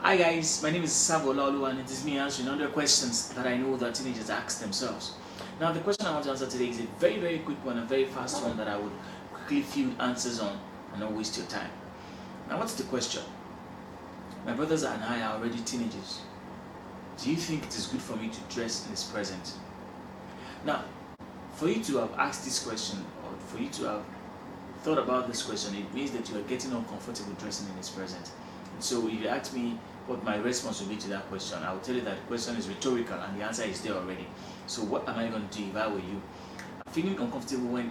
Hi guys, my name is AsirvoOlaOluwa and it is me answering 100 questions that I know that teenagers ask themselves. Now the question I want to answer today is a very quick one, a very fast one that I would quickly field answers on and not waste your time. Now what's the question? My brothers and I are already teenagers. Do you think it is good for me to dress in his presence? Now, for you to have asked this question or for you to have thought about this question, it means that you are getting uncomfortable dressing in his presence. So if you ask me what my response will be to that question, I will tell you that the question is rhetorical and the answer is there already. So what am I going to do if I were you? I'm feeling uncomfortable when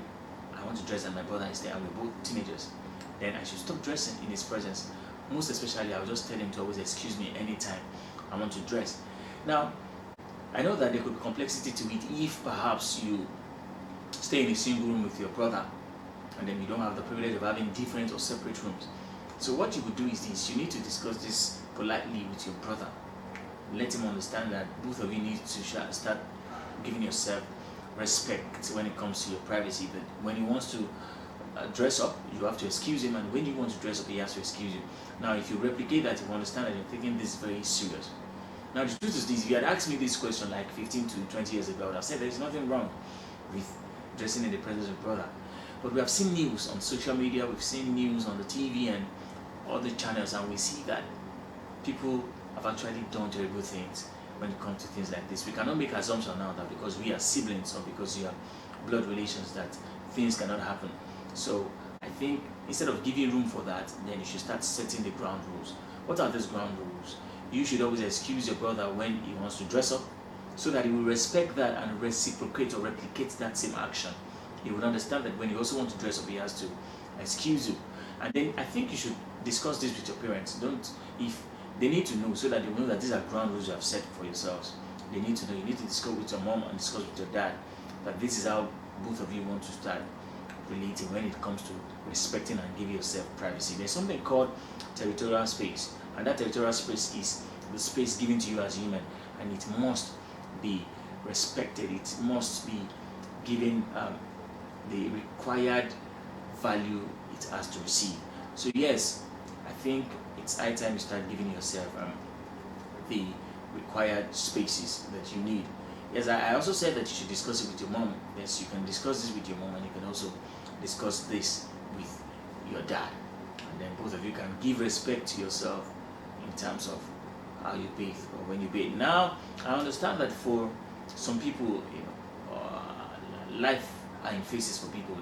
I want to dress and my brother is there and we're both teenagers. Then I should stop dressing in his presence. Most especially, I'll just tell him to always excuse me anytime I want to dress. Now, I know that there could be complexity to it if perhaps you stay in a single room with your brother and then you don't have the privilege of having different or separate rooms. So what you would do is this: you need to discuss this politely with your brother. Let him understand that both of you need to start giving yourself respect when it comes to your privacy. But when he wants to dress up, you have to excuse him, and when you want to dress up, he has to excuse you. Now, if you replicate that, you understand that you're taking this very serious. Now, the truth is this: if you had asked me this question like 15 to 20 years ago, I would have said there's nothing wrong with dressing in the presence of brother. But we have seen news on social media, we've seen news on the TV and other channels, and we see that people have actually done terrible things when it comes to things like this. We cannot make assumption now that because we are siblings or because you are blood relations that things cannot happen. So I think instead of giving room for that, then you should start setting the ground rules. What are those ground rules? You should always excuse your brother when he wants to dress up, so that he will respect that and reciprocate or replicate that same action. He would understand that when you also want to dress up, he has to excuse you. And then I think you should discuss this with your parents. If they need to know, so that they know that these are ground rules you have set for yourselves. They need to know. You need to discuss with your mom and discuss with your dad that this is how both of you want to start relating when it comes to respecting and giving yourself privacy. There's something called territorial space, and that territorial space is the space given to you as human, and it must be respected. It must be given the required value it has to receive. So yes, I think it's high time you start giving yourself the required spaces that you need. Yes, I also said that you should discuss it with your mom. Yes, you can discuss this with your mom, and you can also discuss this with your dad. And then both of you can give respect to yourself in terms of how you bathe or when you bathe. Now, I understand that for some people, life are in phases for people.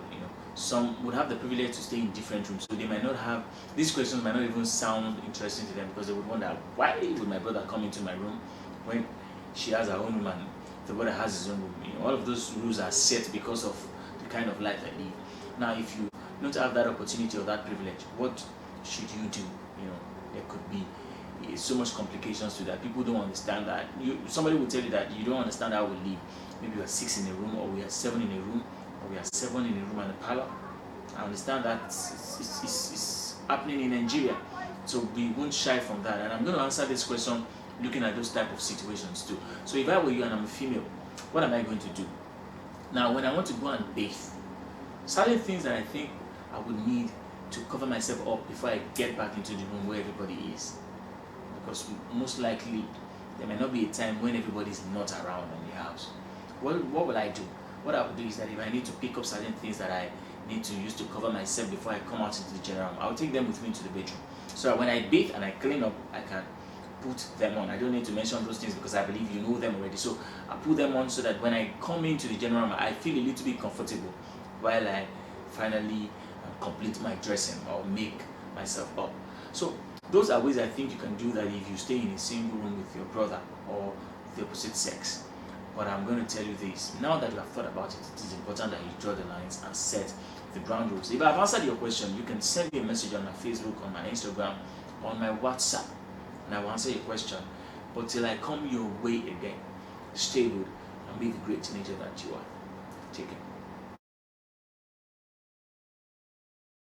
Some would have the privilege to stay in different rooms, so they might not have, these questions might not even sound interesting to them, because they would wonder, why would my brother come into my room when she has her own room and the brother has his own room? All of those rules are set because of the kind of life I live. Now, if you don't have that opportunity or that privilege, what should you do? There could be so much complications to that. People don't understand that. Somebody will tell you that you don't understand how we live. Maybe we are 6 in a room, or we are 7 in a room, or we are 7 in a room and a parlor. I understand that it's happening in Nigeria, so we won't shy from that. And I'm going to answer this question looking at those type of situations too. So if I were you and I'm a female, what am I going to do? Now, when I want to go and bathe, certain things that I think I would need to cover myself up before I get back into the room where everybody is, because most likely there may not be a time when everybody is not around in the house. What will I do? What I would do is that if I need to pick up certain things that I need to use to cover myself before I come out into the general room, I'll take them with me into the bedroom. So that when I bathe and I clean up, I can put them on. I don't need to mention those things because I believe you know them already. So I put them on so that when I come into the general room, I feel a little bit comfortable while I finally complete my dressing or make myself up. So those are ways I think you can do that if you stay in a single room with your brother or the opposite sex. But I'm going to tell you this: now that you have thought about it, it is important that you draw the lines and set the ground rules. If I've answered your question, you can send me a message on my Facebook, on my Instagram, on my WhatsApp, and I will answer your question. But till I come your way again, stay good and be the great teenager that you are. Take care.